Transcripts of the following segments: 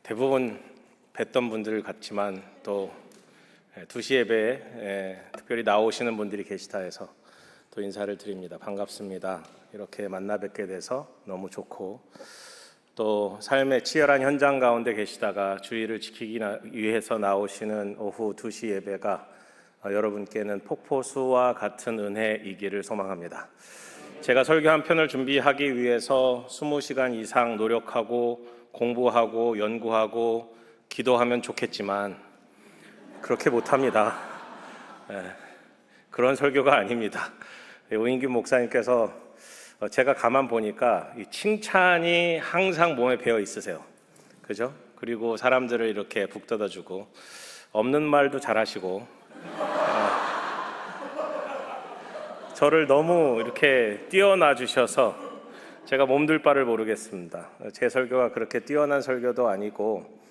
대부분 뵀던 분들 같지만 또 2시 예배에 특별히 나오시는 분들이 계시다 해서 또 인사를 드립니다. 반갑습니다. 이렇게 만나 뵙게 돼서 너무 좋고, 또 삶의 치열한 현장 가운데 계시다가 주의를 지키기 위해서 나오시는 오후 2시 예배가 여러분께는 폭포수와 같은 은혜이기를 소망합니다. 제가 설교 한 편을 준비하기 위해서 20시간 이상 노력하고 공부하고 연구하고 기도하면 좋겠지만 그렇게 못합니다. 그런 설교가 아닙니다. 오인규 목사님께서 제가 가만 보니까 이 칭찬이 항상 몸에 배어 있으세요. 그죠? 그리고 사람들을 이렇게 북돋아주고 없는 말도 잘하시고 저를 너무 이렇게 띄워놔 주셔서 제가 몸둘 바를 모르겠습니다. 제 설교가 그렇게 뛰어난 설교도 아니고,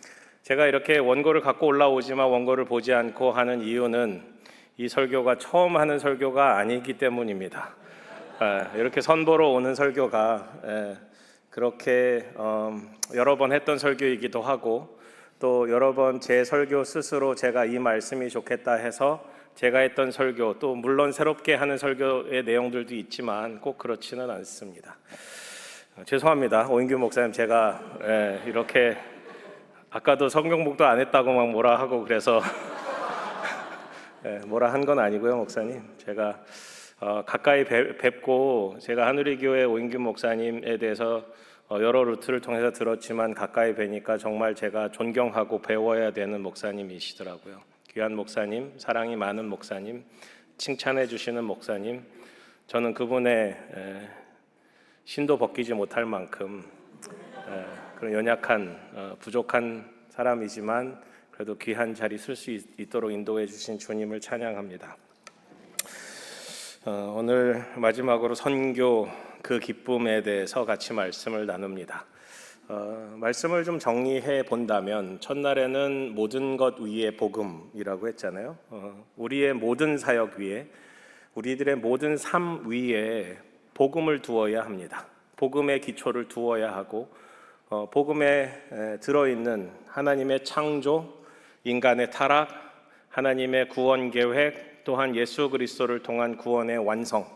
제가 이렇게 원고를 갖고 올라오지만 원고를 보지 않고 하는 이유는 이 설교가 처음 하는 설교가 아니기 때문입니다. 이렇게 선보러 오는 설교가 그렇게 여러 번 했던 설교이기도 하고, 또 여러 번 제 설교 스스로 제가 이 말씀이 좋겠다 해서 제가 했던 설교, 또 물론 새롭게 하는 설교의 내용들도 있지만 꼭 그렇지는 않습니다. 죄송합니다, 오인규 목사님. 제가 이렇게 아까도 성경복도 안 했다고 막 뭐라 하고 그래서 뭐라 한 건 아니고요, 목사님. 제가 가까이 뵙고, 제가 하누리교회 오인규 목사님에 대해서 여러 루트를 통해서 들었지만 가까이 뵈니까 정말 제가 존경하고 배워야 되는 목사님이시더라고요. 귀한 목사님, 사랑이 많은 목사님, 칭찬해 주시는 목사님, 저는 그분의 신도 벗기지 못할 만큼 그런 연약한 부족한 사람이지만 그래도 귀한 자리 쓸 수 있도록 인도해 주신 주님을 찬양합니다. 오늘 마지막으로 선교 그 기쁨에 대해서 같이 말씀을 나눕니다. 말씀을 좀 정리해 본다면, 첫날에는 모든 것 위에 복음이라고 했잖아요. 우리의 모든 사역 위에, 우리들의 모든 삶 위에 복음을 두어야 합니다. 복음의 기초를 두어야 하고, 복음에 들어있는 하나님의 창조, 인간의 타락, 하나님의 구원 계획, 또한 예수 그리스도를 통한 구원의 완성,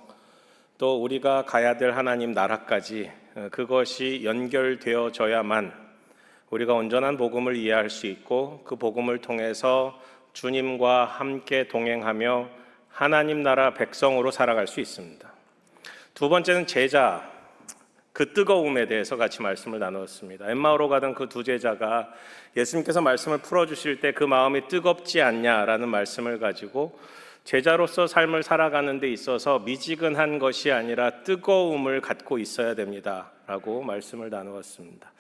또 우리가 가야 될 하나님 나라까지 그것이 연결되어져야만 우리가 온전한 복음을 이해할 수 있고, 그 복음을 통해서 주님과 함께 동행하며 하나님 나라 백성으로 살아갈 수 있습니다. 두 번째는 제자, 그 뜨거움에 대해서 같이 말씀을 나누었습니다. 엠마오로 가던 그 두 제자가 예수님께서 말씀을 풀어주실 때 그 마음이 뜨겁지 않냐라는 말씀을 가지고 제자로서 삶을 살아가는 데 있어서 미지근한 것이 아니라 뜨거움을 갖고 있어야 됩니다 라고 말씀을 나누었습니다.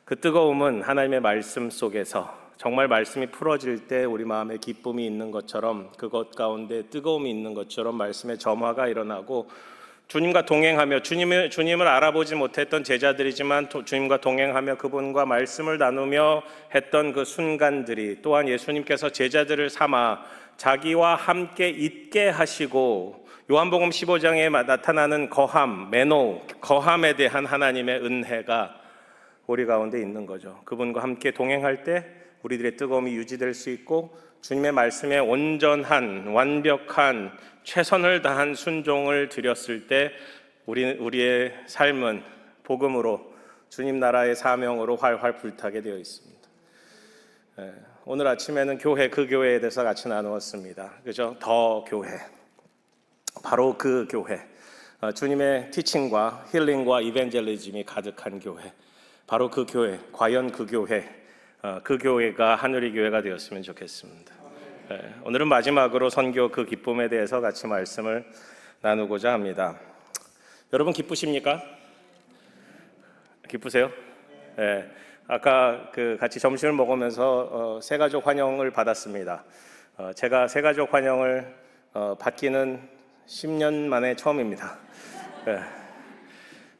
그 뜨거움은 하나님의 말씀 속에서 정말 말씀이 풀어질 때 우리 마음에 기쁨이 있는 것처럼, 그것 가운데 뜨거움이 있는 것처럼 말씀의 점화가 일어나고, 주님과 동행하며, 주님을 알아보지 못했던 제자들이지만 주님과 동행하며 그분과 말씀을 나누며 했던 그 순간들이, 또한 예수님께서 제자들을 삼아 자기와 함께 있게 하시고, 요한복음 15장에 나타나는 거함, 메노, 거함에 대한 하나님의 은혜가 우리 가운데 있는 거죠. 그분과 함께 동행할 때 우리들의 뜨거움이 유지될 수 있고, 주님의 말씀에 온전한, 완벽한, 최선을 다한 순종을 드렸을 때 우리의 삶은 복음으로, 주님 나라의 사명으로 활활 불타게 되어 있습니다. 오늘 아침에는 교회, 그 교회에 대해서 같이 나누었습니다. 그죠? 더 교회, 바로 그 교회, 주님의 티칭과 힐링과 이벤젤리즘이 가득한 교회, 바로 그 교회, 과연 그 교회, 그 교회가 하늘의 교회가 되었으면 좋겠습니다. 오늘은 마지막으로 선교 그 기쁨에 대해서 같이 말씀을 나누고자 합니다. 여러분 기쁘십니까? 기쁘세요? 아까 같이 점심을 먹으면서 새가족 환영을 받았습니다. 제가 새가족 환영을 받기는 10년 만에 처음입니다.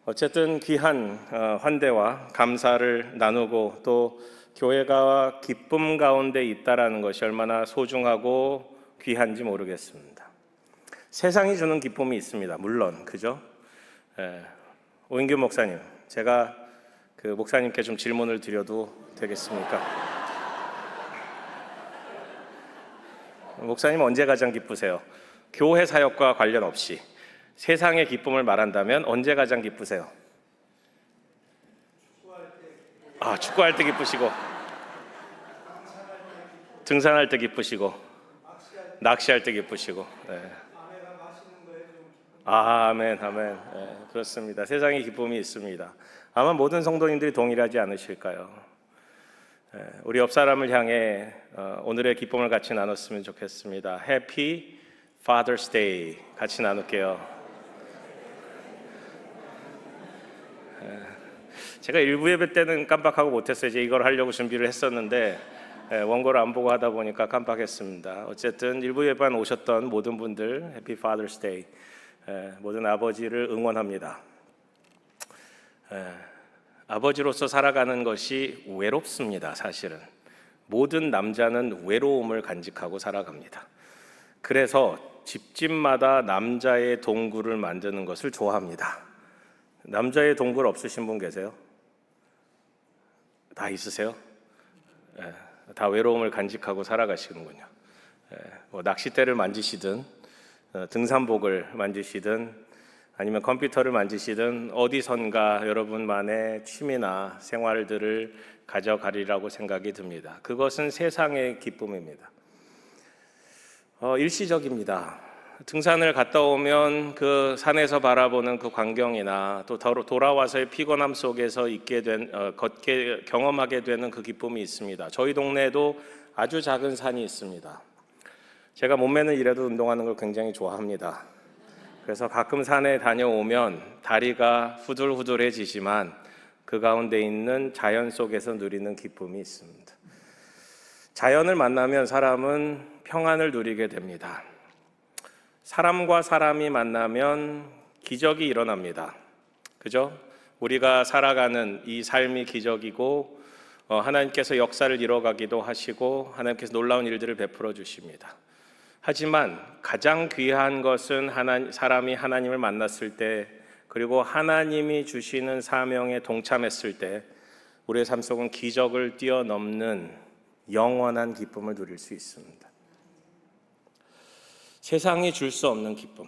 어쨌든 귀한 환대와 감사를 나누고, 또 교회가 기쁨 가운데 있다라는 것이 얼마나 소중하고 귀한지 모르겠습니다. 세상이 주는 기쁨이 있습니다, 물론. 그죠? 오인규 목사님, 제가 그 목사님께 좀 질문을 드려도 되겠습니까? 목사님 언제 가장 기쁘세요? 교회 사역과 관련 없이 세상의 기쁨을 말한다면 언제 가장 기쁘세요? 축구할 때 기쁘시고, 등산할 때 기쁘시고, 낚시할 때 기쁘시고. 네. 아멘, 아멘. 네, 그렇습니다. 세상에 기쁨이 있습니다. 아마 모든 성도님들이 동일하지 않으실까요? 네, 우리 옆 사람을 향해 오늘의 기쁨을 같이 나눴으면 좋겠습니다. Happy Father's Day 같이 나눌게요. 제가 일부 예배 때는 깜빡하고 못했어요. 이제 이걸 하려고 준비를 했었는데 원고를 안 보고 하다 보니까 깜빡했습니다. 어쨌든 일부 예배만 오셨던 모든 분들 Happy Father's Day. 모든 아버지를 응원합니다. 아버지로서 살아가는 것이 외롭습니다. 사실은 모든 남자는 외로움을 간직하고 살아갑니다. 그래서 집집마다 남자의 동굴을 만드는 것을 좋아합니다. 남자의 동굴 없으신 분 계세요? 다 있으세요? 다 외로움을 간직하고 살아가시는군요. 뭐 낚싯대를 만지시든 등산복을 만지시든 아니면 컴퓨터를 만지시든 어디선가 여러분만의 취미나 생활들을 가져가리라고 생각이 듭니다. 그것은 세상의 기쁨입니다. 일시적입니다. 등산을 갔다 오면 그 산에서 바라보는 그 광경이나 또 돌아와서의 피곤함 속에서 경험하게 되는 그 기쁨이 있습니다. 저희 동네에도 아주 작은 산이 있습니다. 제가 몸매는 이래도 운동하는 걸 굉장히 좋아합니다. 그래서 가끔 산에 다녀오면 다리가 후들후들해지지만 그 가운데 있는 자연 속에서 누리는 기쁨이 있습니다. 자연을 만나면 사람은 평안을 누리게 됩니다. 사람과 사람이 만나면 기적이 일어납니다. 그죠? 우리가 살아가는 이 삶이 기적이고 하나님께서 역사를 이뤄가기도 하시고 하나님께서 놀라운 일들을 베풀어 주십니다. 하지만 가장 귀한 것은 사람이 하나님을 만났을 때 그리고 하나님이 주시는 사명에 동참했을 때 우리의 삶 속은 기적을 뛰어넘는 영원한 기쁨을 누릴 수 있습니다. 세상이 줄 수 없는 기쁨,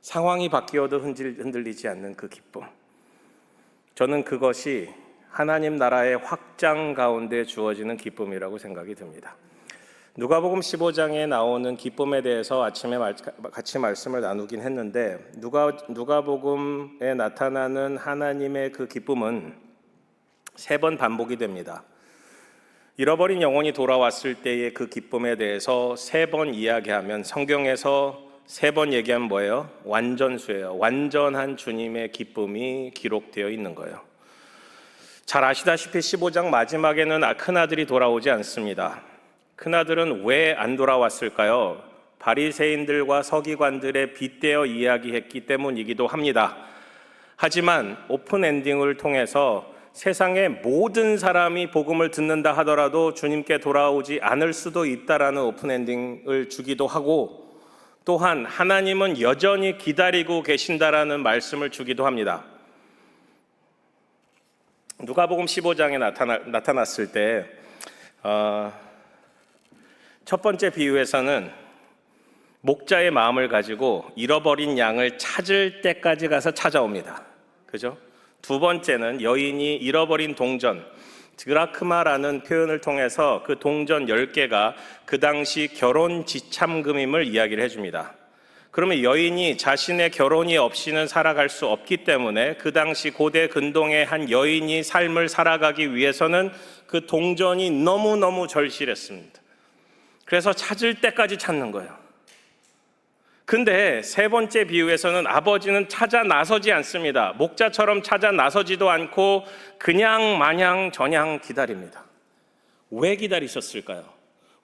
상황이 바뀌어도 흔들리지 않는 그 기쁨, 저는 그것이 하나님 나라의 확장 가운데 주어지는 기쁨이라고 생각이 듭니다. 누가복음 15장에 나오는 기쁨에 대해서 아침에 같이 말씀을 나누긴 했는데 누가복음에 나타나는 하나님의 그 기쁨은 3번 반복이 됩니다. 잃어버린 영혼이 돌아왔을 때의 그 기쁨에 대해서 3번 이야기하면 성경에서 3번 얘기하면 뭐예요? 완전수예요. 완전한 주님의 기쁨이 기록되어 있는 거예요. 잘 아시다시피 15장 마지막에는 큰아들이 돌아오지 않습니다. 큰아들은 왜 안 돌아왔을까요? 바리새인들과 서기관들의 빗대어 이야기했기 때문이기도 합니다. 하지만 오픈 엔딩을 통해서 세상의 모든 사람이 복음을 듣는다 하더라도 주님께 돌아오지 않을 수도 있다라는 오픈 엔딩을 주기도 하고 또한 하나님은 여전히 기다리고 계신다라는 말씀을 주기도 합니다. 누가복음 15장에 나타났을 때 첫 번째 비유에서는 목자의 마음을 가지고 잃어버린 양을 찾을 때까지 가서 찾아옵니다. 그죠? 두 번째는 여인이 잃어버린 동전, 드라크마라는 표현을 통해서 그 동전 10개가 그 당시 결혼 지참금임을 이야기를 해줍니다. 그러면 여인이 자신의 결혼이 없이는 살아갈 수 없기 때문에 그 당시 고대 근동의 한 여인이 삶을 살아가기 위해서는 그 동전이 너무너무 절실했습니다. 그래서 찾을 때까지 찾는 거예요. 근데 3번째 비유에서는 아버지는 찾아 나서지 않습니다. 목자처럼 찾아 나서지도 않고 그냥 마냥 저냥 기다립니다. 왜 기다리셨을까요?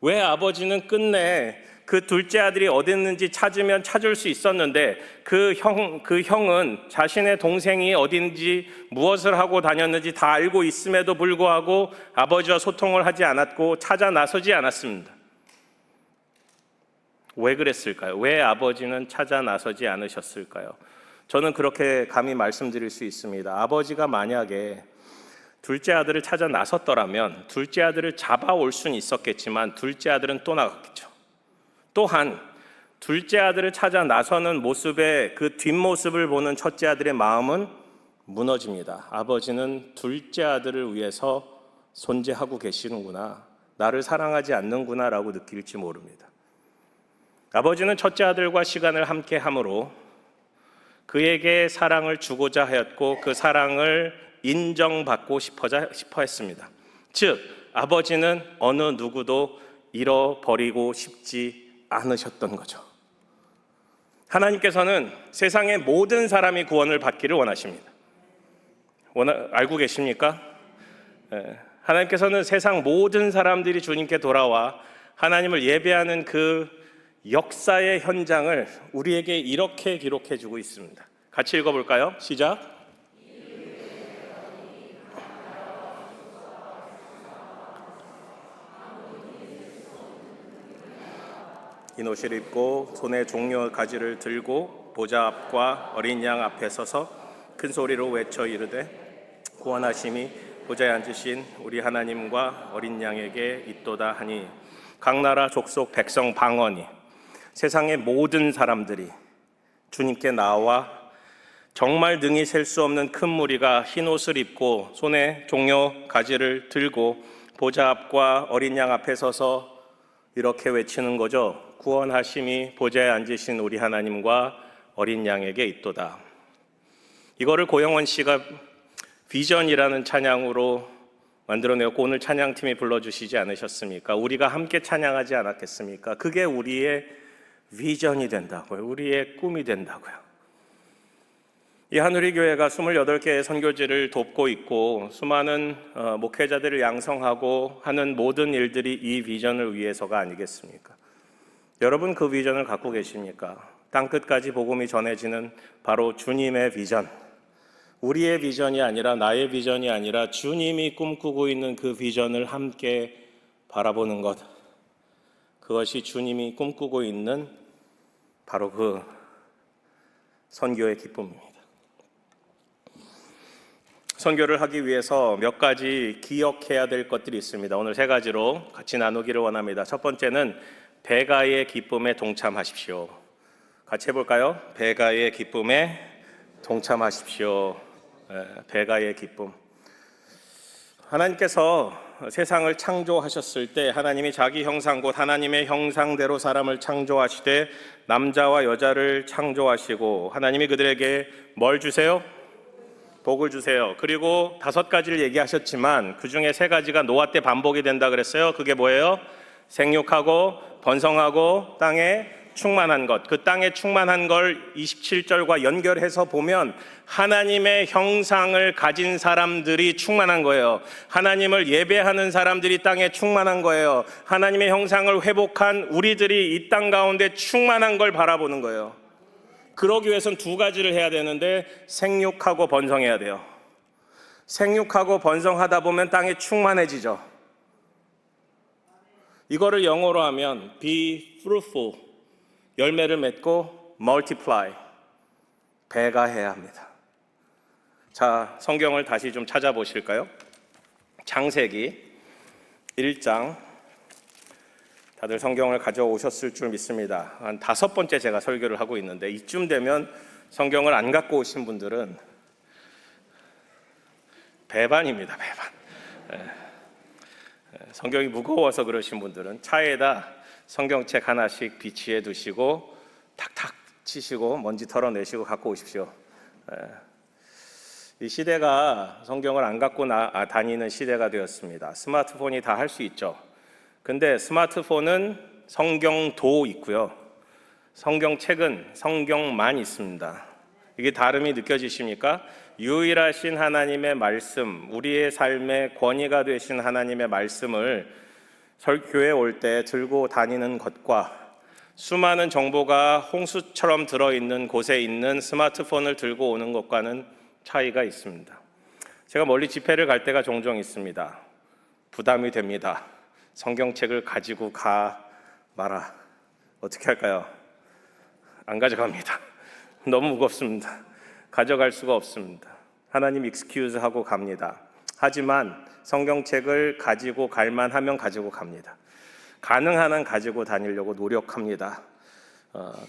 왜 아버지는 끝내 그 둘째 아들이 어디 있는지 찾으면 찾을 수 있었는데 그 형은 자신의 동생이 어딘지 무엇을 하고 다녔는지 다 알고 있음에도 불구하고 아버지와 소통을 하지 않았고 찾아 나서지 않았습니다. 왜 그랬을까요? 왜 아버지는 찾아 나서지 않으셨을까요? 저는 그렇게 감히 말씀드릴 수 있습니다. 아버지가 만약에 둘째 아들을 찾아 나섰더라면 둘째 아들을 잡아올 수는 있었겠지만 둘째 아들은 또 나갔겠죠. 또한 둘째 아들을 찾아 나서는 모습에 그 뒷모습을 보는 첫째 아들의 마음은 무너집니다. 아버지는 둘째 아들을 위해서 존재하고 계시는구나, 나를 사랑하지 않는구나 라고 느낄지 모릅니다. 아버지는 첫째 아들과 시간을 함께 함으로 그에게 사랑을 주고자 하였고 그 사랑을 인정받고 싶어 했습니다. 즉 아버지는 어느 누구도 잃어버리고 싶지 않으셨던 거죠. 하나님께서는 세상의 모든 사람이 구원을 받기를 원하십니다. 알고 계십니까? 하나님께서는 세상 모든 사람들이 주님께 돌아와 하나님을 예배하는 그 역사의 현장을 우리에게 이렇게 기록해 주고 있습니다. 같이 읽어볼까요? 시작. 흰 옷을 입고 손에 종려 가지를 들고 보좌 앞과 어린 양 앞에 서서 큰 소리로 외쳐 이르되 구원하심이 보좌에 앉으신 우리 하나님과 어린 양에게 있도다 하니 각 나라 족속 백성 방언이 세상의 모든 사람들이 주님께 나와 정말 능히 셀 수 없는 큰 무리가 흰 옷을 입고 손에 종려 가지를 들고 보좌 앞과 어린 양 앞에 서서 이렇게 외치는 거죠. 구원하심이 보좌에 앉으신 우리 하나님과 어린 양에게 있도다. 이거를 고영원 씨가 비전이라는 찬양으로 만들어내었고 오늘 찬양팀이 불러주시지 않으셨습니까? 우리가 함께 찬양하지 않았겠습니까? 그게 우리의 비전이 된다고요. 우리의 꿈이 된다고요. 이 한우리교회가 28개의 선교지를 돕고 있고 수많은 목회자들을 양성하고 하는 모든 일들이 이 비전을 위해서가 아니겠습니까? 여러분 그 비전을 갖고 계십니까? 땅끝까지 복음이 전해지는 바로 주님의 비전, 우리의 비전이 아니라 나의 비전이 아니라 주님이 꿈꾸고 있는 그 비전을 함께 바라보는 것, 그것이 주님이 꿈꾸고 있는 바로 그 선교의 기쁨입니다. 선교를 하기 위해서 몇 가지 기억해야 될 것들이 있습니다. 오늘 3가지로 같이 나누기를 원합니다. 첫 번째는 배가의 기쁨에 동참하십시오. 같이 해볼까요? 배가의 기쁨에 동참하십시오. 배가의 기쁨. 하나님께서 세상을 창조하셨을 때 하나님이 자기 형상 곧 하나님의 형상대로 사람을 창조하시되 남자와 여자를 창조하시고 하나님이 그들에게 뭘 주세요? 복을 주세요. 그리고 5가지를 얘기하셨지만 그 중에 3가지가 노아 때 반복이 된다 그랬어요. 그게 뭐예요? 생육하고 번성하고 땅에 충만한 것. 그 땅에 충만한 걸 27절과 연결해서 보면 하나님의 형상을 가진 사람들이 충만한 거예요. 하나님을 예배하는 사람들이 땅에 충만한 거예요. 하나님의 형상을 회복한 우리들이 이 땅 가운데 충만한 걸 바라보는 거예요. 그러기 위해서는 2가지를 해야 되는데 생육하고 번성해야 돼요. 생육하고 번성하다 보면 땅이 충만해지죠. 이거를 영어로 하면 be fruitful, 열매를 맺고 multiply, 배가해야 합니다. 자, 성경을 다시 좀 찾아보실까요? 창세기 1장, 다들 성경을 가져오셨을 줄 믿습니다. 한 5번째 제가 설교를 하고 있는데 이쯤 되면 성경을 안 갖고 오신 분들은 배반입니다. 배반. 성경이 무거워서 그러신 분들은 차에다 성경책 하나씩 비치해 두시고 탁탁 치시고 먼지 털어내시고 갖고 오십시오. 이 시대가 성경을 안 갖고 다니는 시대가 되었습니다. 스마트폰이 다 할 수 있죠. 근데 스마트폰은 성경도 있고요. 성경책은 성경만 있습니다. 이게 다름이 느껴지십니까? 유일하신 하나님의 말씀, 우리의 삶의 권위가 되신 하나님의 말씀을 교회에 올 때 들고 다니는 것과 수많은 정보가 홍수처럼 들어있는 곳에 있는 스마트폰을 들고 오는 것과는 차이가 있습니다. 제가 멀리 집회를 갈 때가 종종 있습니다. 부담이 됩니다. 성경책을 가지고 가 마라. 어떻게 할까요? 안 가져갑니다. 너무 무겁습니다. 가져갈 수가 없습니다. 하나님 익스큐즈 하고 갑니다. 하지만 성경책을 가지고 갈만 하면 가지고 갑니다. 가능한 한 가지고 다니려고 노력합니다.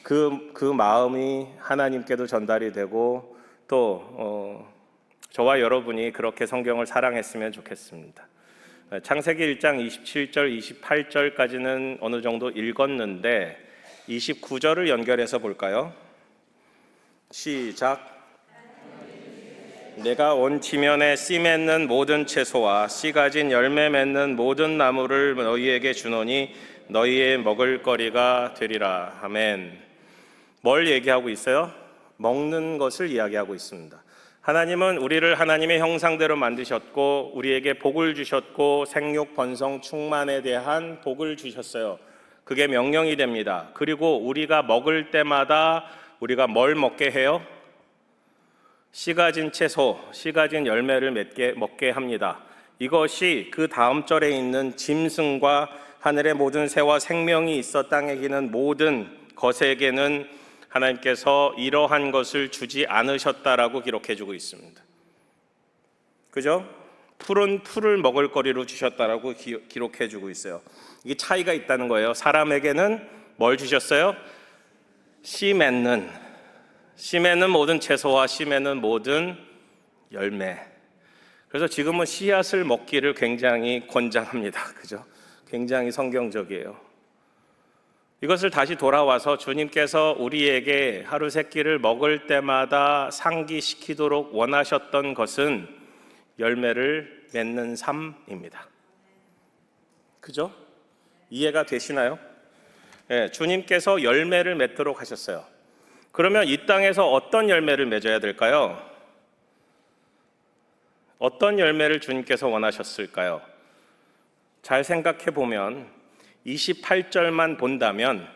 그 마음이 하나님께도 전달이 되고 또 저와 여러분이 그렇게 성경을 사랑했으면 좋겠습니다. 창세기 1장 27절, 28절까지는 어느 정도 읽었는데 29절을 연결해서 볼까요? 시작. 내가 온 지면에 씨 맺는 모든 채소와 씨 가진 열매 맺는 모든 나무를 너희에게 주노니 너희의 먹을거리가 되리라. 아멘. 뭘 얘기하고 있어요? 먹는 것을 이야기하고 있습니다. 하나님은 우리를 하나님의 형상대로 만드셨고 우리에게 복을 주셨고 생육, 번성, 충만에 대한 복을 주셨어요. 그게 명령이 됩니다. 그리고 우리가 먹을 때마다 우리가 뭘 먹게 해요? 씨 가진 채소, 씨 가진 열매를 먹게 합니다. 이것이 그 다음 절에 있는 짐승과 하늘의 모든 새와 생명이 있어 땅에 기는 모든 것에게는 하나님께서 이러한 것을 주지 않으셨다라고 기록해주고 있습니다. 그죠? 풀은 풀을 먹을 거리로 주셨다라고 기록해주고 있어요. 이게 차이가 있다는 거예요. 사람에게는 뭘 주셨어요? 씨 맺는 모든 채소와 씨 맺는 모든 열매. 그래서 지금은 씨앗을 먹기를 굉장히 권장합니다. 그죠? 굉장히 성경적이에요. 이것을 다시 돌아와서 주님께서 우리에게 하루 세 끼를 먹을 때마다 상기시키도록 원하셨던 것은 열매를 맺는 삶입니다. 그죠? 이해가 되시나요? 네, 주님께서 열매를 맺도록 하셨어요. 그러면 이 땅에서 어떤 열매를 맺어야 될까요? 어떤 열매를 주님께서 원하셨을까요? 잘 생각해 보면 28절만 본다면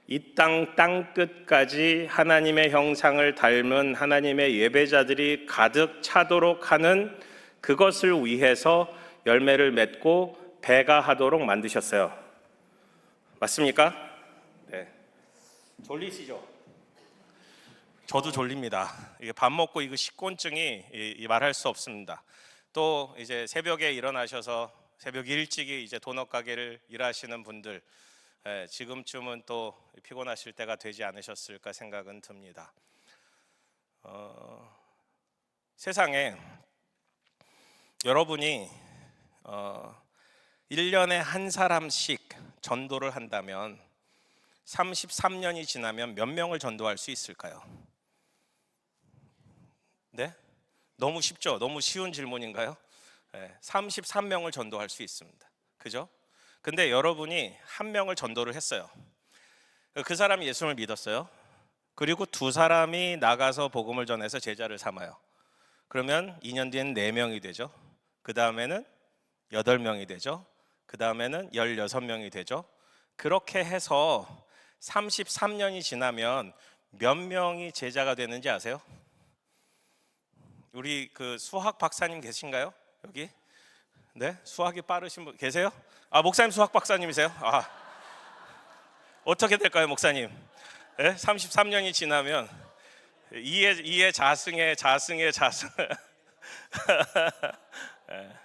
이 땅 끝까지 하나님의 형상을 닮은 하나님의 예배자들이 가득 차도록 하는 그것을 위해서 열매를 맺고 배가 하도록 만드셨어요. 맞습니까? 네. 졸리시죠? 저도 졸립니다. 이게 밥 먹고 이거 식곤증이 말할 수 없습니다. 또 이제 새벽에 일어나셔서 새벽 일찍이 이제 도넛 가게를 일하시는 분들, 지금쯤은 또 피곤하실 때가 되지 않으셨을까 생각은 듭니다. 세상에 여러분이 1년에 한 사람씩 전도를 한다면 33년이 지나면 몇 명을 전도할 수 있을까요? 네? 너무 쉽죠? 너무 쉬운 질문인가요? 33명을 전도할 수 있습니다. 그죠? 근데 여러분이 한 명을 전도를 했어요. 그 사람이 예수를 믿었어요. 그리고 두 사람이 나가서 복음을 전해서 제자를 삼아요. 그러면 2년 뒤에는 4명이 되죠. 그 다음에는 8명이 되죠. 그 다음에는 16명이 되죠. 그렇게 해서 33년이 지나면 몇 명이 제자가 되는지 아세요? 우리 그 수학 박사님 계신가요? 여기? 네? 수학이 빠르신 분 계세요? 목사님 수학 박사님이세요? 어떻게 될까요, 목사님? 네? 33년이 지나면 2의 자승의 자승. 네.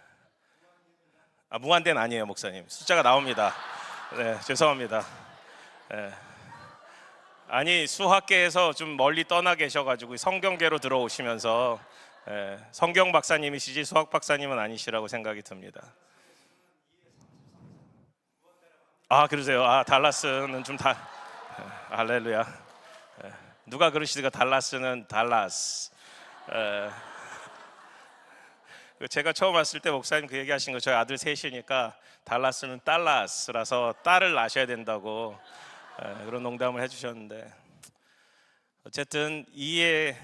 무한대는 아니에요, 목사님. 숫자가 나옵니다. 네, 죄송합니다. 네. 아니, 수학계에서 좀 멀리 떠나 계셔가지고 성경계로 들어오시면서 성경 박사님이시지 수학 박사님은 아니시라고 생각이 듭니다. 그러세요? 달라스는 좀 할렐루야. 누가 그러시더가 달라스는 달라스. 제가 처음 왔을 때 목사님 그 얘기하신 거 저희 아들 셋이니까 달라스는 달라스라서 딸을 낳으셔야 된다고 그런 농담을 해주셨는데 어쨌든 2의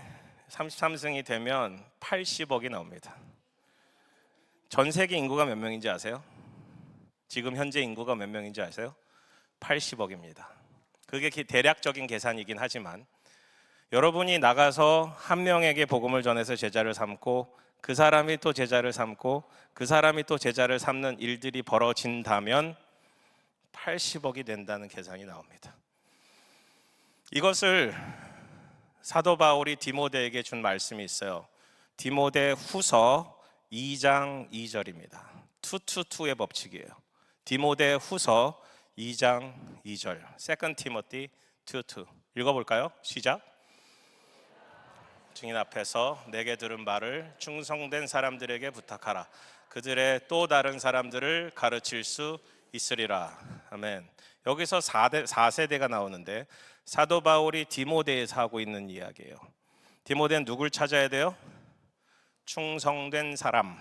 33승이 되면 80억이 나옵니다. 전 세계 인구가 몇 명인지 아세요? 지금 현재 인구가 몇 명인지 아세요? 80억입니다. 그게 대략적인 계산이긴 하지만 여러분이 나가서 한 명에게 복음을 전해서 제자를 삼고 그 사람이 또 제자를 삼고 그 사람이 또 제자를 삼는 일들이 벌어진다면 80억이 된다는 계산이 나옵니다. 이것을 사도 바울이 디모데에게 준 말씀이 있어요. 디모데 후서 2장 2절입니다. 2:2의 법칙이에요. 디모데 후서 2장 2절. 세컨드 티모티 2:2. 읽어볼까요? 시작. 증인 앞에서 내게 들은 말을 충성된 사람들에게 부탁하라. 그들의 또 다른 사람들을 가르칠 수 있으리라. 아멘. 여기서 4세대가 나오는데 사도 바울이 디모데에서 하고 있는 이야기예요. 디모데는 누굴 찾아야 돼요? 충성된 사람,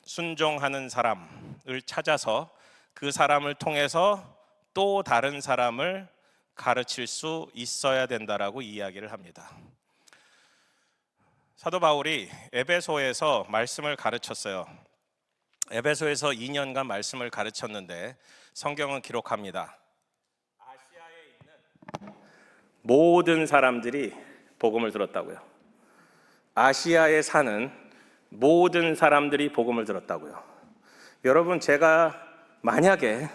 순종하는 사람을 찾아서 그 사람을 통해서 또 다른 사람을 가르칠 수 있어야 된다라고 이야기를 합니다. 사도 바울이 에베소에서 말씀을 가르쳤어요. 에베소에서 2년간 말씀을 가르쳤는데 성경은 기록합니다. 아시아에 있는 모든 사람들이 복음을 들었다고요. 아시아에 사는 모든 사람들이 복음을 들었다고요. 여러분, 제가 만약에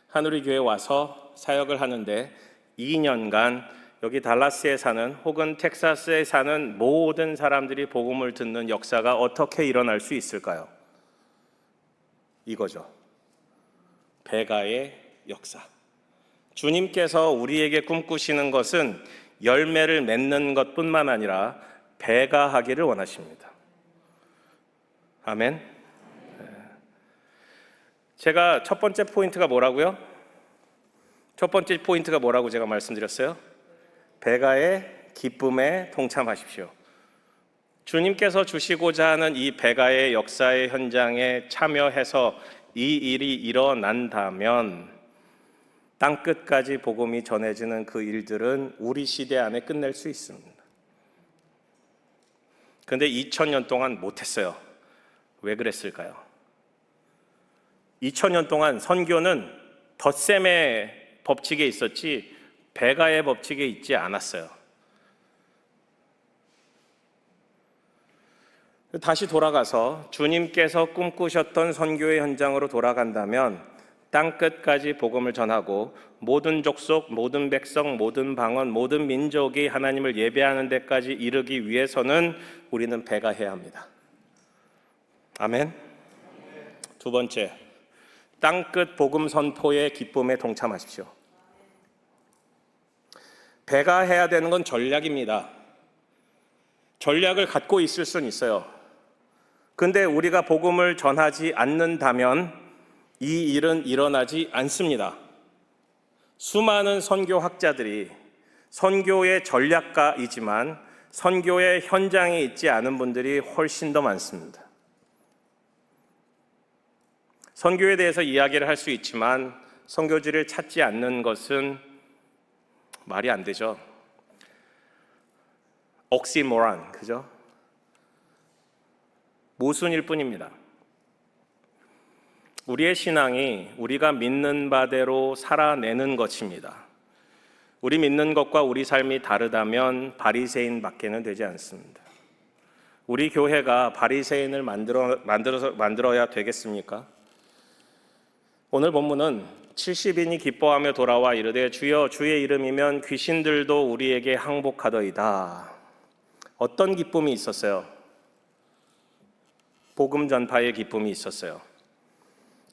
하누리 교회에 와서 사역을 하는데 2년간 여기 달라스에 사는 혹은 텍사스에 사는 모든 사람들이 복음을 듣는 역사가 어떻게 일어날 수 있을까요? 이거죠. 배가의 역사. 주님께서 우리에게 꿈꾸시는 것은 열매를 맺는 것뿐만 아니라 배가하기를 원하십니다. 아멘. 제가 첫 번째 포인트가 뭐라고요? 첫 번째 포인트가 뭐라고 제가 말씀드렸어요? 배가의 기쁨에 동참하십시오. 주님께서 주시고자 하는 이 배가의 역사의 현장에 참여해서 이 일이 일어난다면 땅끝까지 복음이 전해지는 그 일들은 우리 시대 안에 끝낼 수 있습니다. 그런데 2000년 동안 못했어요. 왜 그랬을까요? 2000년 동안 선교는 덧셈의 법칙에 있었지 배가의 법칙에 있지 않았어요. 다시 돌아가서 주님께서 꿈꾸셨던 선교의 현장으로 돌아간다면 땅끝까지 복음을 전하고 모든 족속, 모든 백성, 모든 방언, 모든 민족이 하나님을 예배하는 데까지 이르기 위해서는 우리는 배가해야 합니다. 아멘. 두 번째, 땅끝 복음 선포의 기쁨에 동참하십시오. 배가해야 되는 건 전략입니다. 전략을 갖고 있을 수는 있어요. 근데 우리가 복음을 전하지 않는다면 이 일은 일어나지 않습니다. 수많은 선교학자들이 선교의 전략가이지만 선교의 현장에 있지 않은 분들이 훨씬 더 많습니다. 선교에 대해서 이야기를 할 수 있지만 선교지를 찾지 않는 것은 말이 안 되죠. 옥시모란, 그죠? 모순일 뿐입니다. 우리의 신앙이 우리가 믿는 바대로 살아내는 것입니다. 우리 믿는 것과 우리 삶이 다르다면 바리새인 밖에는 되지 않습니다. 우리 교회가 바리새인을 만들어야 되겠습니까? 오늘 본문은 70인이 기뻐하며 돌아와 이르되 주여 주의 이름이면 귀신들도 우리에게 항복하더이다. 어떤 기쁨이 있었어요? 복음 전파의 기쁨이 있었어요.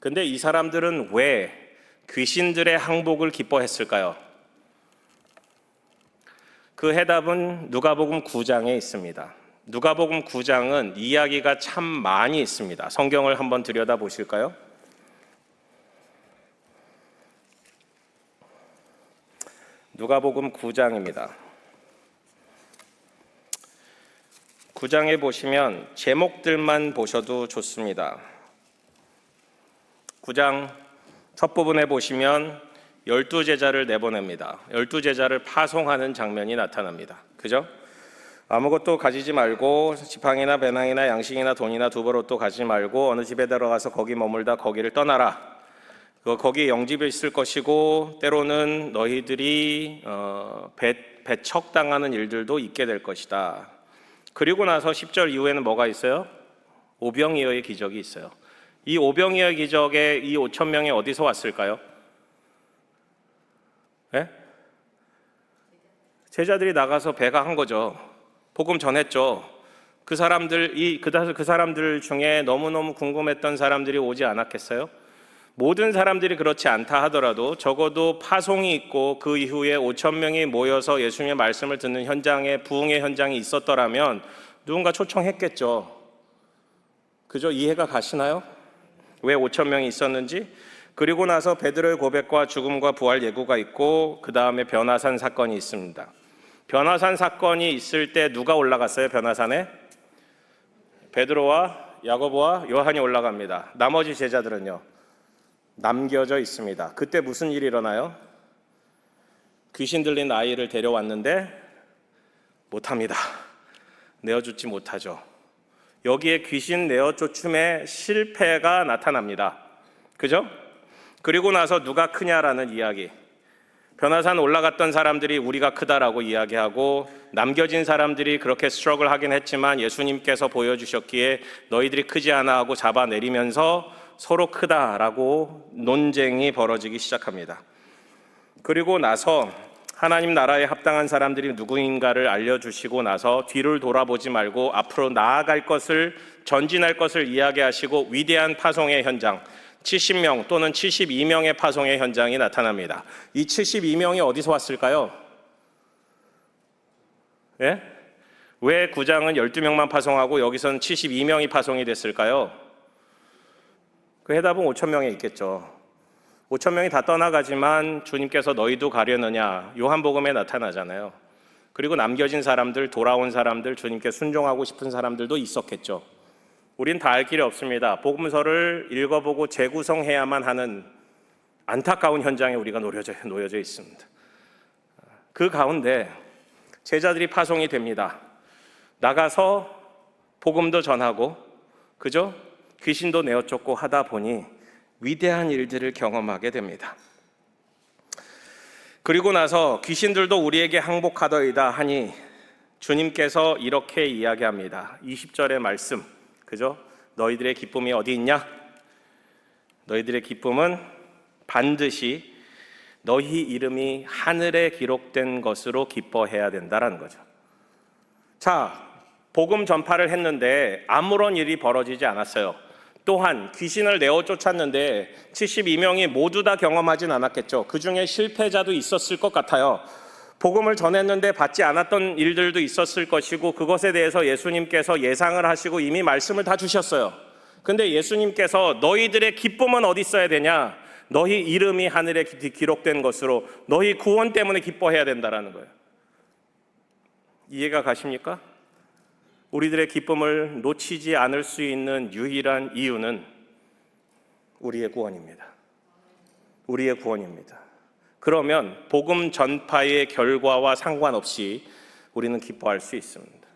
근데 이 사람들은 왜 귀신들의 항복을 기뻐했을까요? 그 해답은 누가복음 9장에 있습니다. 누가복음 9장은 이야기가 참 많이 있습니다. 성경을 한번 들여다 보실까요? 누가복음 9장입니다. 9장에 보시면 제목들만 보셔도 좋습니다. 9장 첫 부분에 보시면 12제자를 내보냅니다. 12제자를 파송하는 장면이 나타납니다. 그죠? 아무것도 가지지 말고 지팡이나 배낭이나 양식이나 돈이나 두보롯도 가지지 말고 어느 집에 들어가서 거기 머물다 거기를 떠나라. 거기 영집이 있을 것이고 때로는 너희들이 배척당하는 일들도 있게 될 것이다. 그리고 나서 10절 이후에는 뭐가 있어요? 오병이어의 기적이 있어요. 이 오병이어의 기적에 이 5천 명이 어디서 왔을까요? 네? 제자들이 나가서 배가한 거죠. 복음 전했죠. 그 사람들 중에 너무너무 궁금했던 사람들이 오지 않았겠어요? 모든 사람들이 그렇지 않다 하더라도 적어도 파송이 있고 그 이후에 5천 명이 모여서 예수님의 말씀을 듣는 현장에 부흥의 현장이 있었더라면 누군가 초청했겠죠. 그죠? 이해가 가시나요? 왜 5천 명이 있었는지? 그리고 나서 베드로의 고백과 죽음과 부활 예고가 있고 그 다음에 변화산 사건이 있습니다. 변화산 사건이 있을 때 누가 올라갔어요? 변화산에? 베드로와 야고보와 요한이 올라갑니다. 나머지 제자들은요? 남겨져 있습니다. 그때 무슨 일이 일어나요? 귀신 들린 아이를 데려왔는데 못합니다. 내어쫓지 못하죠. 여기에 귀신 내어쫓음의 실패가 나타납니다. 그죠? 그리고 나서 누가 크냐라는 이야기. 변화산 올라갔던 사람들이 우리가 크다라고 이야기하고 남겨진 사람들이 그렇게 스트러글 하긴 했지만 예수님께서 보여주셨기에 너희들이 크지 않아 하고 잡아내리면서 서로 크다라고 논쟁이 벌어지기 시작합니다. 그리고 나서 하나님 나라에 합당한 사람들이 누구인가를 알려주시고 나서 뒤를 돌아보지 말고 앞으로 나아갈 것을, 전진할 것을 이야기하시고 위대한 파송의 현장, 70명 또는 72명의 파송의 현장이 나타납니다. 이 72명이 어디서 왔을까요? 예? 왜 9장은 12명만 파송하고 여기서는 72명이 파송이 됐을까요? 그 해답은 5천 명에 있겠죠. 5천 명이 다 떠나가지만 주님께서 너희도 가려느냐 요한복음에 나타나잖아요. 그리고 남겨진 사람들, 돌아온 사람들, 주님께 순종하고 싶은 사람들도 있었겠죠. 우린 다 알 길이 없습니다. 복음서를 읽어보고 재구성해야만 하는 안타까운 현장에 우리가 놓여져 있습니다. 그 가운데 제자들이 파송이 됩니다. 나가서 복음도 전하고, 그죠? 귀신도 내어쫓고 하다 보니 위대한 일들을 경험하게 됩니다. 그리고 나서 귀신들도 우리에게 항복하더이다 하니 주님께서 이렇게 이야기합니다. 20절의 말씀, 그죠? 너희들의 기쁨이 어디 있냐? 너희들의 기쁨은 반드시 너희 이름이 하늘에 기록된 것으로 기뻐해야 된다라는 거죠. 자, 복음 전파를 했는데 아무런 일이 벌어지지 않았어요. 또한 귀신을 내어 쫓았는데 72명이 모두 다 경험하진 않았겠죠. 그 중에 실패자도 있었을 것 같아요. 복음을 전했는데 받지 않았던 일들도 있었을 것이고 그것에 대해서 예수님께서 예상을 하시고 이미 말씀을 다 주셨어요. 근데 예수님께서 너희들의 기쁨은 어디 있어야 되냐? 너희 이름이 하늘에 기록된 것으로 너희 구원 때문에 기뻐해야 된다라는 거예요. 이해가 가십니까? 우리들의 기쁨을 놓치지 않을 수 있는 유일한 이유는 우리의 구원입니다. 우리의 구원입니다. 그러면 복음 전파의 결과와 상관없이 우리는 기뻐할 수 있습니다.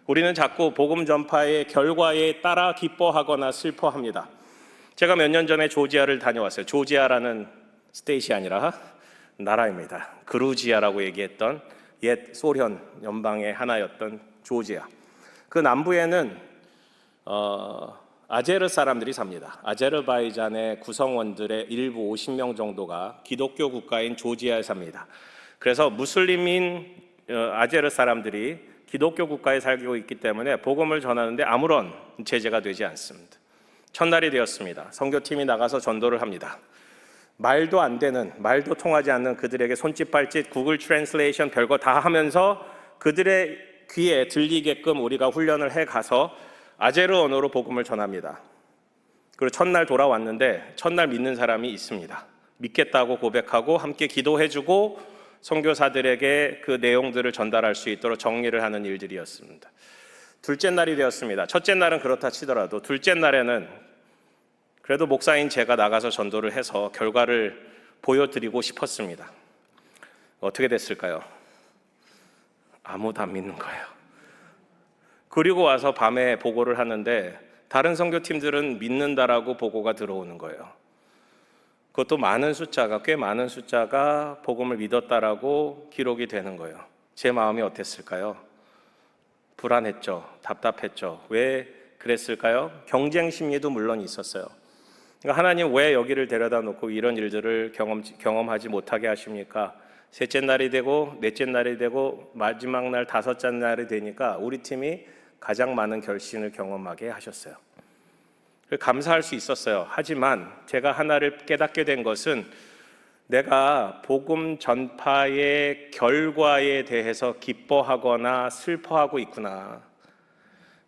우리는 자꾸 복음 전파의 결과에 따라 기뻐하거나 슬퍼합니다. 제가 몇 년 전에 조지아를 다녀왔어요. 조지아라는 스테이시 아니라 나라입니다. 그루지아라고 얘기했던 옛 소련 연방의 하나였던 조지아. 그 남부에는 아제르 사람들이 삽니다. 아제르바이잔의 구성원들의 일부 50명 정도가 기독교 국가인 조지아에 삽니다. 그래서 무슬림인 아제르 사람들이 기독교 국가에 살고 있기 때문에 복음을 전하는데 아무런 제재가 되지 않습니다. 첫날이 되었습니다. 선교팀이 나가서 전도를 합니다. 말도 안 되는, 말도 통하지 않는 그들에게 손짓 발짓, 구글 트랜슬레이션 별거 다 하면서 그들의 귀에 들리게끔 우리가 훈련을 해가서 아제르 언어로 복음을 전합니다. 그리고 첫날 돌아왔는데 첫날 믿는 사람이 있습니다. 믿겠다고 고백하고 함께 기도해주고 선교사들에게 그 내용들을 전달할 수 있도록 정리를 하는 일들이었습니다. 둘째 날이 되었습니다. 첫째 날은 그렇다 치더라도 둘째 날에는 그래도 목사인 제가 나가서 전도를 해서 결과를 보여드리고 싶었습니다. 어떻게 됐을까요? 아무도 안 믿는 거예요. 그리고 와서 밤에 보고를 하는데 다른 선교팀들은 믿는다라고 보고가 들어오는 거예요. 그것도 꽤 많은 숫자가 복음을 믿었다라고 기록이 되는 거예요. 제 마음이 어땠을까요? 불안했죠. 답답했죠. 왜 그랬을까요? 경쟁 심리도 물론 있었어요. 그러니까 하나님 왜 여기를 데려다 놓고 이런 일들을 경험하지 못하게 하십니까? 셋째 날이 되고 넷째 날이 되고 마지막 날 다섯째 날이 되니까 우리 팀이 가장 많은 결신을 경험하게 하셨어요. 감사할 수 있었어요. 하지만 제가 하나를 깨닫게 된 것은 내가 복음 전파의 결과에 대해서 기뻐하거나 슬퍼하고 있구나.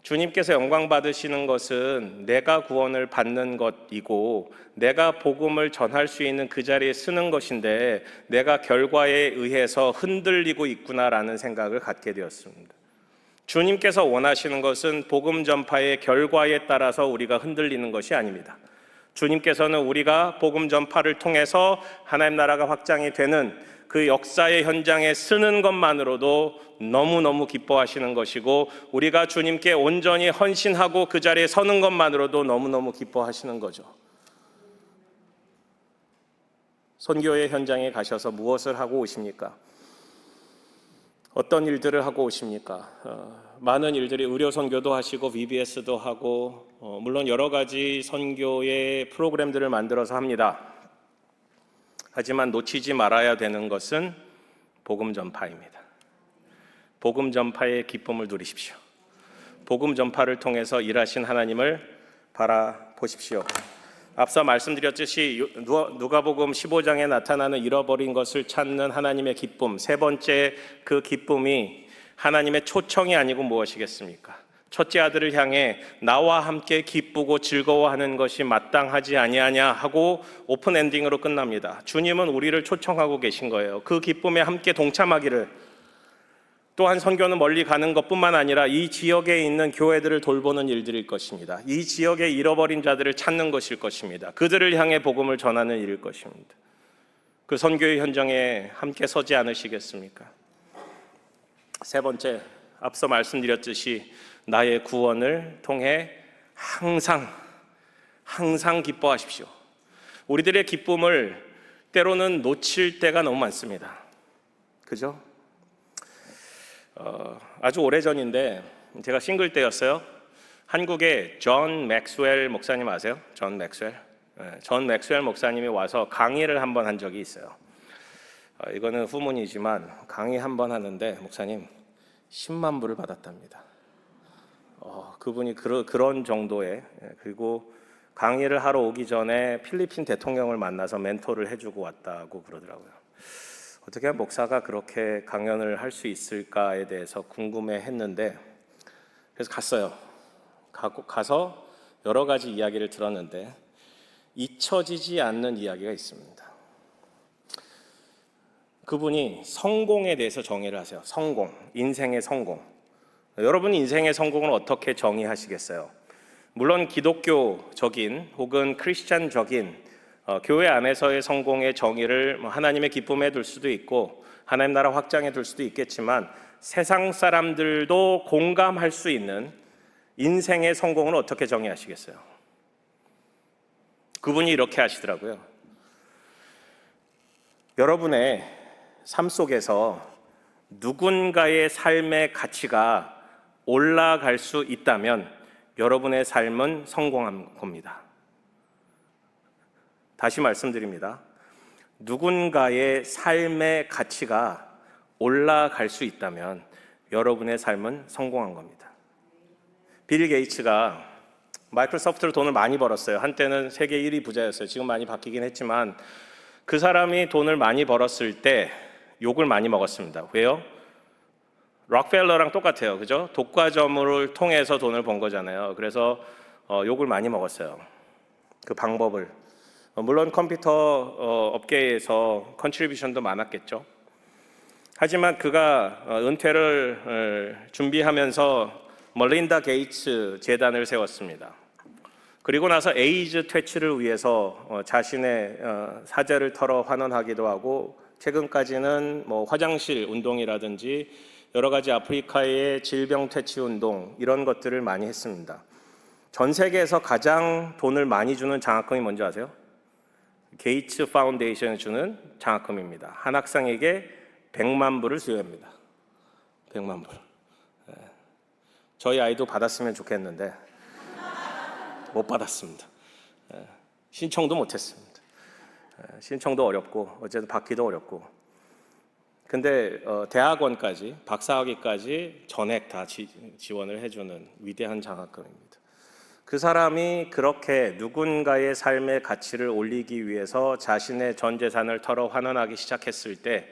주님께서 영광 받으시는 것은 내가 구원을 받는 것이고 내가 복음을 전할 수 있는 그 자리에 쓰는 것인데 내가 결과에 의해서 흔들리고 있구나라는 생각을 갖게 되었습니다. 주님께서 원하시는 것은 복음 전파의 결과에 따라서 우리가 흔들리는 것이 아닙니다. 주님께서는 우리가 복음 전파를 통해서 하나님 나라가 확장이 되는 그 역사의 현장에 쓰는 것만으로도 너무너무 기뻐하시는 것이고 우리가 주님께 온전히 헌신하고 그 자리에 서는 것만으로도 너무너무 기뻐하시는 거죠. 선교의 현장에 가셔서 무엇을 하고 오십니까? 어떤 일들을 하고 오십니까? 많은 일들이 의료 선교도 하시고 VBS도 하고 물론 여러 가지 선교의 프로그램들을 만들어서 합니다. 하지만 놓치지 말아야 되는 것은 복음 전파입니다. 복음 전파의 기쁨을 누리십시오. 복음 전파를 통해서 일하신 하나님을 바라보십시오. 앞서 말씀드렸듯이 누가복음 15장에 나타나는 잃어버린 것을 찾는 하나님의 기쁨, 세 번째 그 기쁨이 하나님의 초청이 아니고 무엇이겠습니까? 첫째 아들을 향해 나와 함께 기쁘고 즐거워하는 것이 마땅하지 아니하냐 하고 오픈 엔딩으로 끝납니다. 주님은 우리를 초청하고 계신 거예요. 그 기쁨에 함께 동참하기를. 또한 선교는 멀리 가는 것뿐만 아니라 이 지역에 있는 교회들을 돌보는 일들일 것입니다. 이 지역에 잃어버린 자들을 찾는 것일 것입니다. 그들을 향해 복음을 전하는 일일 것입니다. 그 선교의 현장에 함께 서지 않으시겠습니까? 세 번째, 앞서 말씀드렸듯이 나의 구원을 통해 항상 기뻐하십시오. 우리들의 기쁨을 때로는 놓칠 때가 너무 많습니다. 그죠? 아주 오래전인데 제가 싱글 때였어요. 한국에 존 맥스웰 목사님 아세요? 존 맥스웰? 존 맥스웰 목사님이 와서 강의를 한번 한 적이 있어요. 이거는 후문이지만 강의 한번 하는데 목사님 10만 불을 받았답니다. 그분이 그런 정도의, 그리고 강의를 하러 오기 전에 필리핀 대통령을 만나서 멘토를 해주고 왔다고 그러더라고요. 어떻게 목사가 그렇게 강연을 할 수 있을까에 대해서 궁금해했는데 그래서 갔어요. 가서 여러 가지 이야기를 들었는데 잊혀지지 않는 이야기가 있습니다. 그분이 성공에 대해서 정의를 하세요. 성공, 인생의 성공. 여러분 인생의 성공을 어떻게 정의하시겠어요? 물론 기독교적인 혹은 크리스찬적인 교회 안에서의 성공의 정의를 하나님의 기쁨에 둘 수도 있고 하나님 나라 확장에 둘 수도 있겠지만 세상 사람들도 공감할 수 있는 인생의 성공을 어떻게 정의하시겠어요? 그분이 이렇게 하시더라고요. 여러분의 삶 속에서 누군가의 삶의 가치가 올라갈 수 있다면 여러분의 삶은 성공한 겁니다. 다시 말씀드립니다. 누군가의 삶의 가치가 올라갈 수 있다면 여러분의 삶은 성공한 겁니다. 빌 게이츠가 마이크로소프트로 돈을 많이 벌었어요. 한때는 세계 1위 부자였어요. 지금 많이 바뀌긴 했지만 그 사람이 돈을 많이 벌었을 때 욕을 많이 먹었습니다. 왜요? 록펠러랑 똑같아요. 그죠? 독과점을 통해서 돈을 번 거잖아요. 그래서 욕을 많이 먹었어요. 그 방법을. 물론 컴퓨터 업계에서 컨트리뷰션도 많았겠죠. 하지만 그가 은퇴를 준비하면서 멀린다 게이츠 재단을 세웠습니다. 그리고 나서 에이즈 퇴치를 위해서 자신의 사재를 털어 환원하기도 하고 최근까지는 화장실 운동이라든지 여러 가지 아프리카의 질병 퇴치 운동 이런 것들을 많이 했습니다. 전 세계에서 가장 돈을 많이 주는 장학금이 뭔지 아세요? 게이츠 파운데이션이 주는 장학금입니다. 한 학생에게 100만 불을 수여합니다. 100만 불. 저희 아이도 받았으면 좋겠는데 못 받았습니다. 신청도 못했습니다. 신청도 어렵고 어쨌든 받기도 어렵고 근데 대학원까지, 박사학위까지 전액 다 지원을 해주는 위대한 장학금입니다. 그 사람이 그렇게 누군가의 삶의 가치를 올리기 위해서 자신의 전 재산을 털어 환원하기 시작했을 때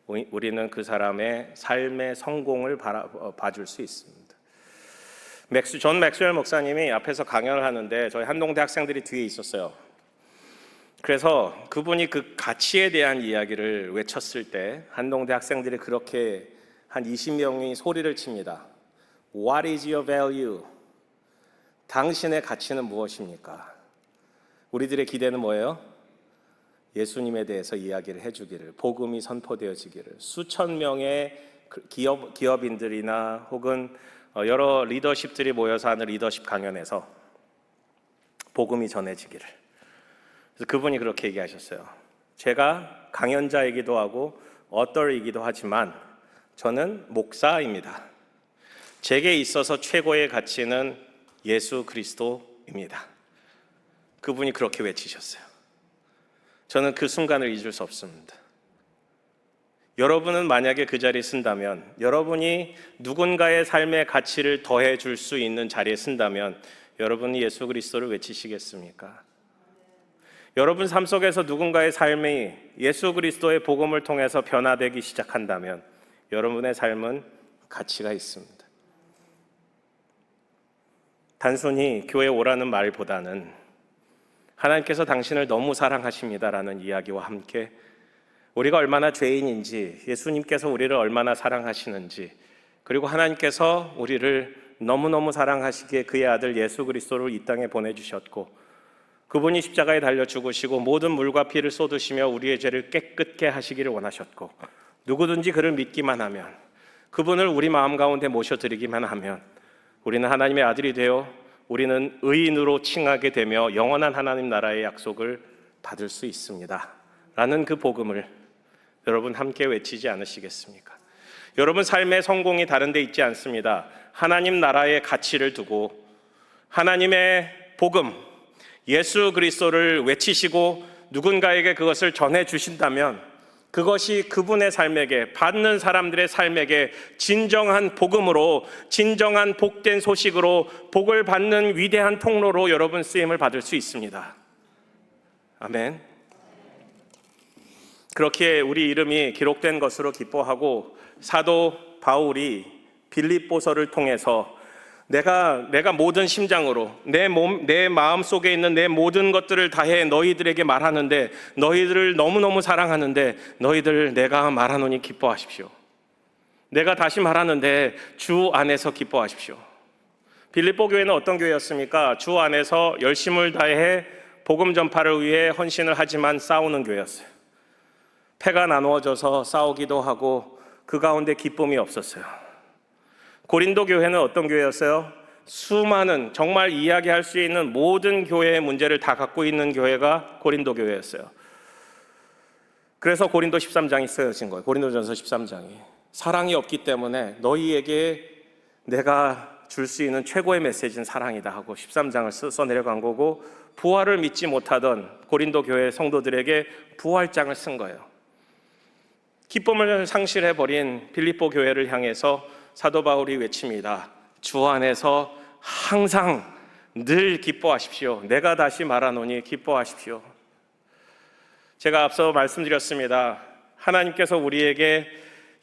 우리는 그 사람의 삶의 성공을 봐줄 수 있습니다. 존 맥스웰 목사님이 앞에서 강연을 하는데 저희 한동대 학생들이 뒤에 있었어요. 그래서 그분이 그 가치에 대한 이야기를 외쳤을 때 한동대 학생들이 그렇게 한 20명이 소리를 칩니다. What is your value? 당신의 가치는 무엇입니까? 우리들의 기대는 뭐예요? 예수님에 대해서 이야기를 해주기를, 복음이 선포되어지기를, 수천 명의 기업인들이나 혹은 여러 리더십들이 모여서 하는 리더십 강연에서 복음이 전해지기를. 그래서 그분이 그렇게 얘기하셨어요. 제가 강연자이기도 하고 어떨이기도 하지만 저는 목사입니다. 제게 있어서 최고의 가치는 예수 그리스도입니다. 그분이 그렇게 외치셨어요. 저는 그 순간을 잊을 수 없습니다. 여러분은 만약에 그 자리에 쓴다면, 여러분이 누군가의 삶의 가치를 더해 줄 수 있는 자리에 쓴다면 여러분이 예수 그리스도를 외치시겠습니까? 여러분 삶 속에서 누군가의 삶이 예수 그리스도의 복음을 통해서 변화되기 시작한다면 여러분의 삶은 가치가 있습니다. 단순히 교회 오라는 말보다는 하나님께서 당신을 너무 사랑하십니다라는 이야기와 함께 우리가 얼마나 죄인인지, 예수님께서 우리를 얼마나 사랑하시는지, 그리고 하나님께서 우리를 너무너무 사랑하시기에 그의 아들 예수 그리스도를 이 땅에 보내주셨고 그분이 십자가에 달려 죽으시고 모든 물과 피를 쏟으시며 우리의 죄를 깨끗게 하시기를 원하셨고 누구든지 그를 믿기만 하면, 그분을 우리 마음 가운데 모셔드리기만 하면 우리는 하나님의 아들이 되어 우리는 의인으로 칭하게 되며 영원한 하나님 나라의 약속을 받을 수 있습니다 라는 그 복음을 여러분 함께 외치지 않으시겠습니까? 여러분 삶의 성공이 다른 데 있지 않습니다. 하나님 나라의 가치를 두고 하나님의 복음, 예수 그리스도를 외치시고 누군가에게 그것을 전해 주신다면 그것이 그분의 삶에게, 받는 사람들의 삶에게 진정한 복음으로, 진정한 복된 소식으로, 복을 받는 위대한 통로로 여러분 쓰임을 받을 수 있습니다. 아멘. 그렇게 우리 이름이 기록된 것으로 기뻐하고 사도 바울이 빌립보서를 통해서 내가 모든 심장으로 내 마음 속에 있는 내 모든 것들을 다해 너희들에게 말하는데 너희들을 너무너무 사랑하는데 너희들 내가 말하노니 기뻐하십시오. 내가 다시 말하는데 주 안에서 기뻐하십시오. 빌립보 교회는 어떤 교회였습니까? 주 안에서 열심을 다해 복음 전파를 위해 헌신을 하지만 싸우는 교회였어요. 패가 나누어져서 싸우기도 하고 그 가운데 기쁨이 없었어요. 고린도 교회는 어떤 교회였어요? 수많은, 정말 이야기할 수 있는 모든 교회의 문제를 다 갖고 있는 교회가 고린도 교회였어요. 그래서 고린도 13장이 쓰여진 거예요. 고린도전서 13장이. 사랑이 없기 때문에 너희에게 내가 줄 수 있는 최고의 메시지는 사랑이다 하고 13장을 써내려간 거고, 부활을 믿지 못하던 고린도 교회 성도들에게 부활장을 쓴 거예요. 기쁨을 상실해버린 빌립보 교회를 향해서 사도 바울이 외칩니다. 주 안에서 항상 늘 기뻐하십시오. 내가 다시 말하노니 기뻐하십시오. 제가 앞서 말씀드렸습니다. 하나님께서 우리에게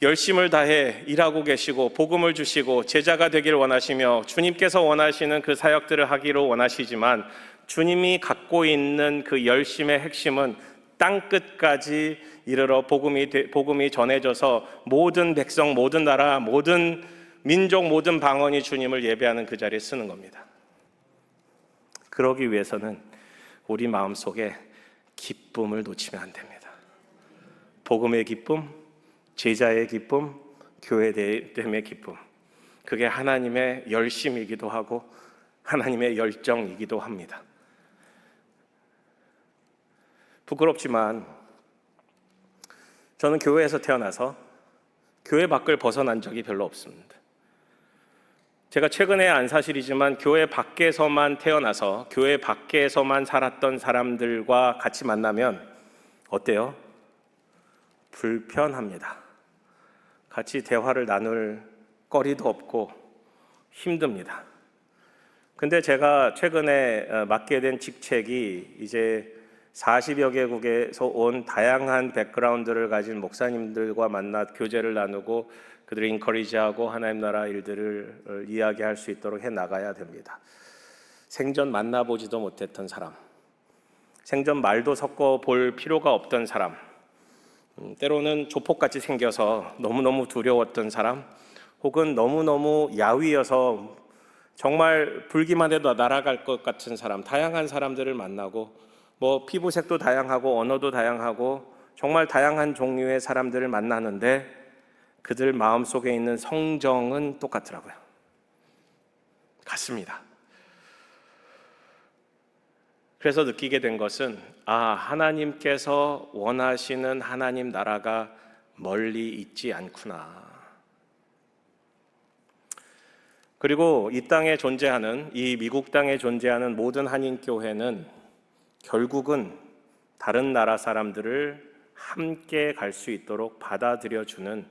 열심을 다해 일하고 계시고 복음을 주시고 제자가 되기를 원하시며 주님께서 원하시는 그 사역들을 하기로 원하시지만 주님이 갖고 있는 그 열심의 핵심은 땅끝까지 이르러 복음이 전해져서 모든 백성, 모든 나라, 모든 민족, 모든 방언이 주님을 예배하는 그 자리에 쓰는 겁니다. 그러기 위해서는 우리 마음속에 기쁨을 놓치면 안 됩니다. 복음의 기쁨, 제자의 기쁨, 교회됨의 기쁨. 그게 하나님의 열심이기도 하고 하나님의 열정이기도 합니다. 부끄럽지만 저는 교회에서 태어나서 교회 밖을 벗어난 적이 별로 없습니다. 제가 최근에 안 사실이지만 교회 밖에서만 태어나서 교회 밖에서만 살았던 사람들과 같이 만나면 어때요? 불편합니다. 같이 대화를 나눌 거리도 없고 힘듭니다. 근데 제가 최근에 맡게 된 직책이 이제 40여 개국에서 온 다양한 백그라운드를 가진 목사님들과 만나 교제를 나누고 그들을 인커리지하고 하나님 나라 일들을 이야기할 수 있도록 해 나가야 됩니다. 생전 만나보지도 못했던 사람, 생전 말도 섞어 볼 필요가 없던 사람, 때로는 조폭같이 생겨서 너무너무 두려웠던 사람, 혹은 너무너무 야위여서 정말 불기만 해도 날아갈 것 같은 사람, 다양한 사람들을 만나고 피부색도 다양하고 언어도 다양하고 정말 다양한 종류의 사람들을 만나는데 그들 마음속에 있는 성정은 똑같더라고요. 같습니다. 그래서 느끼게 된 것은 하나님께서 원하시는 하나님 나라가 멀리 있지 않구나. 그리고 이 땅에 존재하는, 이 미국 땅에 존재하는 모든 한인교회는 결국은 다른 나라 사람들을 함께 갈 수 있도록 받아들여주는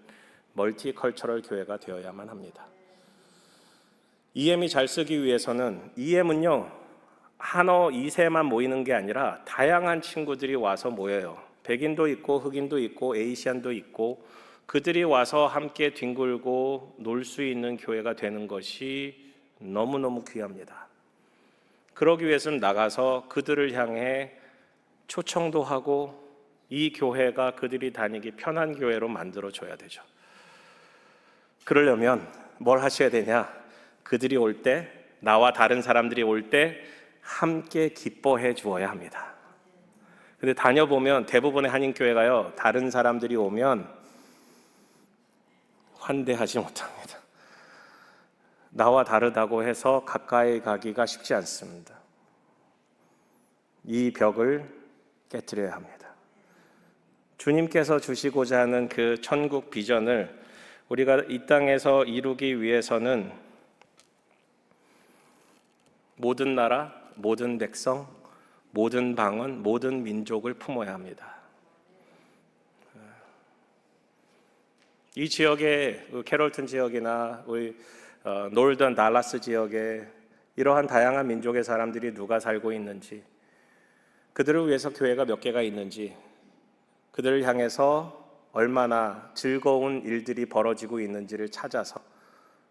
멀티컬처럴 교회가 되어야만 합니다. EM이 잘 쓰기 위해서는 EM은요 한어 2세만 모이는 게 아니라 다양한 친구들이 와서 모여요. 백인도 있고 흑인도 있고 에이시안도 있고 그들이 와서 함께 뒹굴고 놀 수 있는 교회가 되는 것이 너무너무 귀합니다. 그러기 위해서는 나가서 그들을 향해 초청도 하고 이 교회가 그들이 다니기 편한 교회로 만들어줘야 되죠. 그러려면 뭘 하셔야 되냐? 그들이 올 때, 나와 다른 사람들이 올 때 함께 기뻐해 주어야 합니다. 근데 다녀보면 대부분의 한인교회가요, 다른 사람들이 오면 환대하지 못합니다. 나와 다르다고 해서 가까이 가기가 쉽지 않습니다. 이 벽을 깨트려야 합니다. 주님께서 주시고자 하는 그 천국 비전을 우리가 이 땅에서 이루기 위해서는 모든 나라, 모든 백성, 모든 방언, 모든 민족을 품어야 합니다. 이 지역에 캐롤튼 지역이나 우리 노던 달라스 지역에 이러한 다양한 민족의 사람들이 누가 살고 있는지, 그들을 위해서 교회가 몇 개가 있는지, 그들을 향해서 얼마나 즐거운 일들이 벌어지고 있는지를 찾아서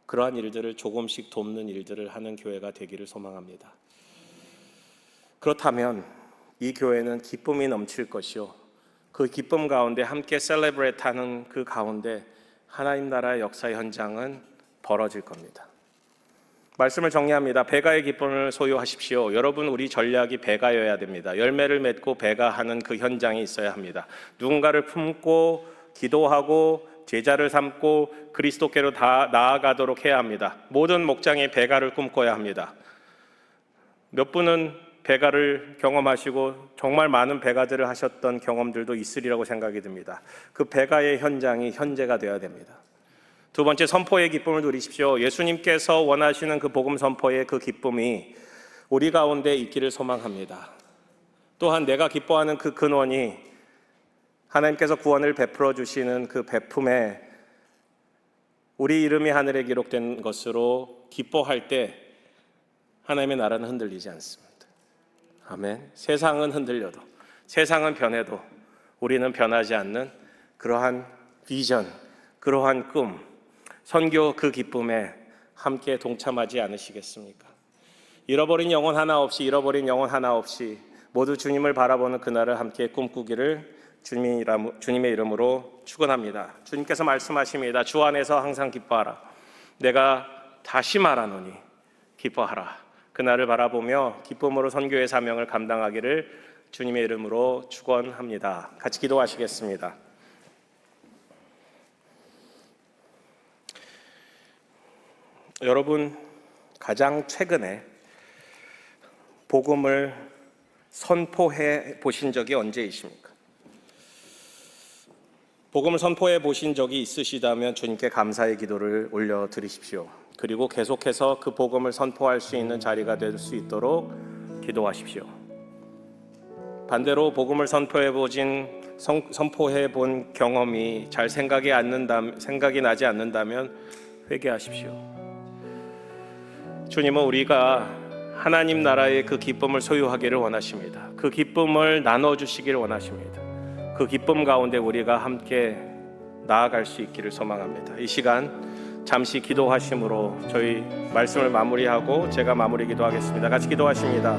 그러한 일들을 조금씩 돕는 일들을 하는 교회가 되기를 소망합니다. 그렇다면 이 교회는 기쁨이 넘칠 것이요, 그 기쁨 가운데 함께 셀레브레이트하는 그 가운데 하나님 나라의 역사 현장은 벌어질 겁니다. 말씀을 정리합니다. 배가의 기쁨을 소유하십시오. 여러분, 우리 전략이 배가여야 됩니다. 열매를 맺고 배가하는 그 현장이 있어야 합니다. 누군가를 품고 기도하고 제자를 삼고 그리스도께로 다 나아가도록 해야 합니다. 모든 목장이 배가를 꿈꿔야 합니다. 몇 분은 배가를 경험하시고 정말 많은 배가들을 하셨던 경험들도 있으리라고 생각이 듭니다. 그 배가의 현장이 현재가 되어야 됩니다. 두 번째, 선포의 기쁨을 누리십시오. 예수님께서 원하시는 그 복음 선포의 그 기쁨이 우리 가운데 있기를 소망합니다. 또한 내가 기뻐하는 그 근원이 하나님께서 구원을 베풀어 주시는 그 베품에 우리 이름이 하늘에 기록된 것으로 기뻐할 때 하나님의 나라는 흔들리지 않습니다. 아멘. 세상은 흔들려도, 세상은 변해도 우리는 변하지 않는 그러한 비전, 그러한 꿈, 선교 그 기쁨에 함께 동참하지 않으시겠습니까? 잃어버린 영혼 하나 없이 모두 주님을 바라보는 그날을 함께 꿈꾸기를 주님의 이름으로 축원합니다. 주님께서 말씀하십니다. 주 안에서 항상 기뻐하라. 내가 다시 말하노니 기뻐하라. 그날을 바라보며 기쁨으로 선교의 사명을 감당하기를 주님의 이름으로 축원합니다. 같이 기도하시겠습니다. 여러분, 가장 최근에 복음을 선포해 보신 적이 언제이십니까? 복음을 선포해 보신 적이 있으시다면 주님께 감사의 기도를 올려드리십시오. 그리고 계속해서 그 복음을 선포할 수 있는 자리가 될 수 있도록 기도하십시오. 반대로 복음을 선포해 본 경험이 잘 생각이 나지 않는다면 회개하십시오. 주님은 우리가 하나님 나라의 그 기쁨을 소유하기를 원하십니다. 그 기쁨을 나눠주시기를 원하십니다. 그 기쁨 가운데 우리가 함께 나아갈 수 있기를 소망합니다. 이 시간 잠시 기도하심으로 저희 말씀을 마무리하고 제가 마무리 기도하겠습니다. 같이 기도하십니다.